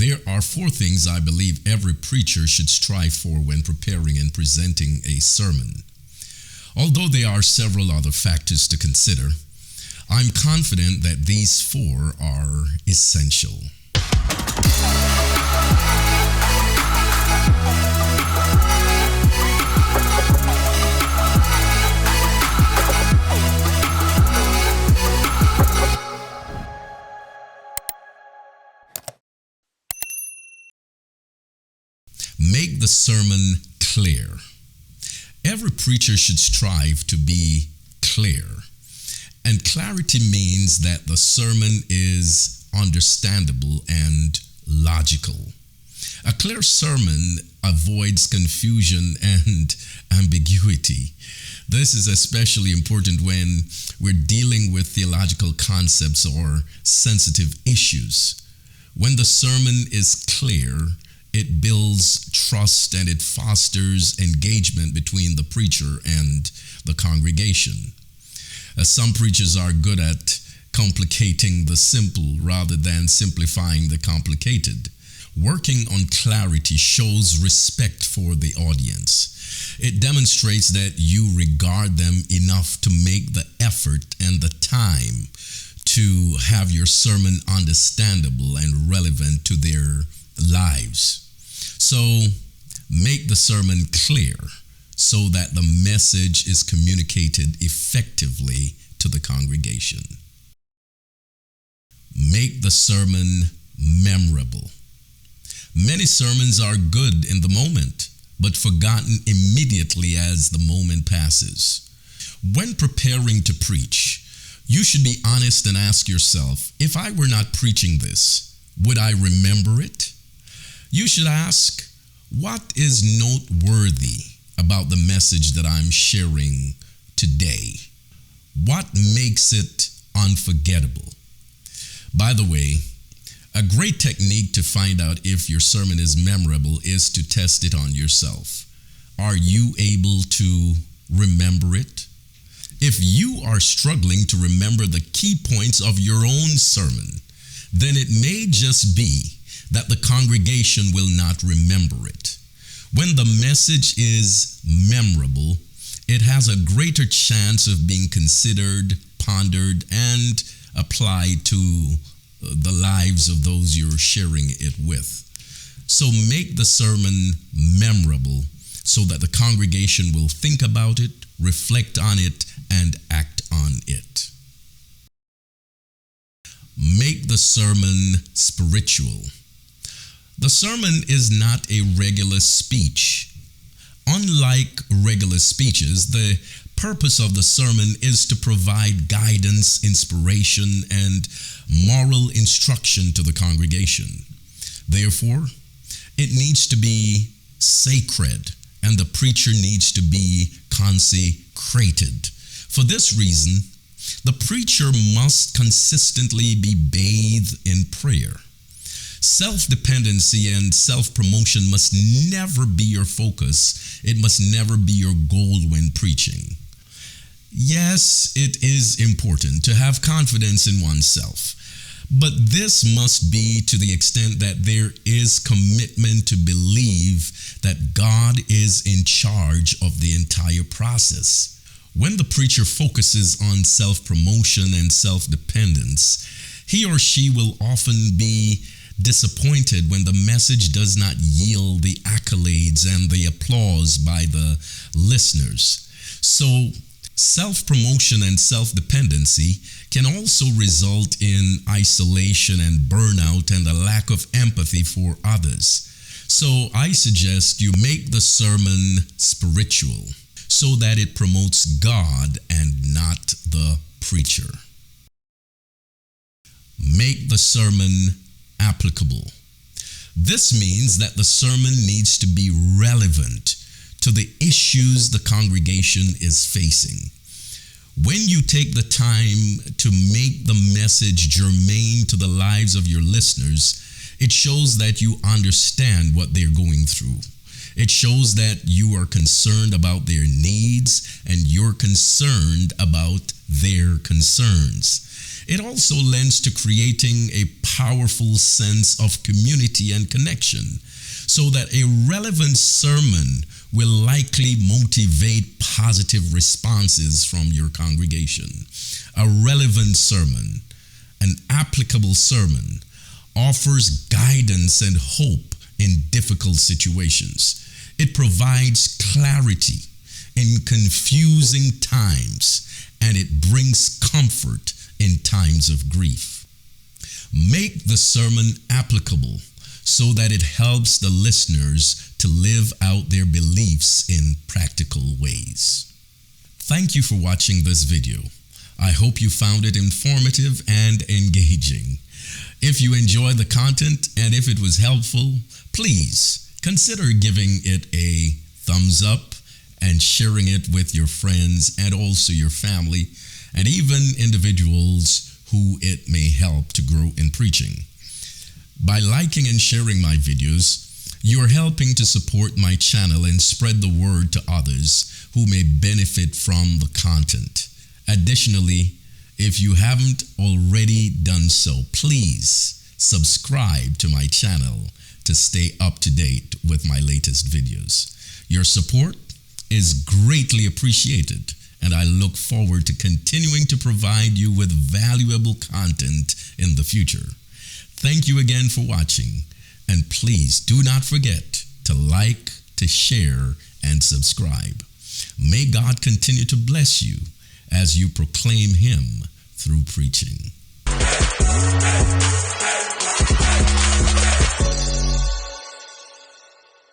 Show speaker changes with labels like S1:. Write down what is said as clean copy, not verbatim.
S1: There are four things I believe every preacher should strive for when preparing and presenting a sermon. Although there are several other factors to consider, I'm confident that these four are essential. Make the sermon clear. Every preacher should strive to be clear. And clarity means that the sermon is understandable and logical. A clear sermon avoids confusion and ambiguity. This is especially important when we're dealing with theological concepts or sensitive issues. When the sermon is clear, it builds trust and it fosters engagement between the preacher and the congregation. Some preachers are good at complicating the simple rather than simplifying the complicated. Working on clarity shows respect for the audience. It demonstrates that you regard them enough to make the effort and the time to have your sermon understandable and relevant to their lives. So, make the sermon clear so that the message is communicated effectively to the congregation. Make the sermon memorable. Many sermons are good in the moment, but forgotten immediately as the moment passes. When preparing to preach, you should be honest and ask yourself, if I were not preaching this, would I remember it? You should ask, what is noteworthy about the message that I'm sharing today? What makes it unforgettable? By the way, a great technique to find out if your sermon is memorable is to test it on yourself. Are you able to remember it? If you are struggling to remember the key points of your own sermon, then it may just be that the congregation will not remember it. When the message is memorable, it has a greater chance of being considered, pondered, and applied to the lives of those you're sharing it with. So make the sermon memorable so that the congregation will think about it, reflect on it, and act on it. Make the sermon spiritual. The sermon is not a regular speech. Unlike regular speeches, the purpose of the sermon is to provide guidance, inspiration, and moral instruction to the congregation. Therefore, it needs to be sacred, and the preacher needs to be consecrated. For this reason, the preacher must consistently be bathed in prayer. Self-dependency and self-promotion must never be your focus. It must never be your goal when preaching. Yes, it is important to have confidence in oneself, but this must be to the extent that there is commitment to believe that God is in charge of the entire process. When the preacher focuses on self-promotion and self-dependence, he or she will often be disappointed when the message does not yield the accolades and the applause by the listeners. So, self-promotion and self-dependency can also result in isolation and burnout and a lack of empathy for others. So, I suggest you make the sermon spiritual so that it promotes God and not the preacher. Make the sermon applicable. This means that the sermon needs to be relevant to the issues the congregation is facing. When you take the time to make the message germane to the lives of your listeners, it shows that you understand what they're going through. It shows that you are concerned about their needs and you're concerned about their concerns. It also lends to creating a powerful sense of community and connection, so that a relevant sermon will likely motivate positive responses from your congregation. A relevant sermon, an applicable sermon, offers guidance and hope in difficult situations. It provides clarity in confusing times, and it brings comfort in times of grief. Make the sermon applicable so that it helps the listeners to live out their beliefs in practical ways. Thank you for watching this video. I hope you found it informative and engaging. If you enjoyed the content and if it was helpful, please consider giving it a thumbs up and sharing it with your friends and also your family and even individuals who it may help to grow in preaching. By liking and sharing my videos, you are helping to support my channel and spread the word to others who may benefit from the content. Additionally, if you haven't already done so, please subscribe to my channel to stay up to date with my latest videos. Your support is greatly appreciated, and I look forward to continuing to provide you with valuable content in the future. Thank you again for watching, and please do not forget to like, to share, and subscribe. May God continue to bless you as you proclaim Him through preaching.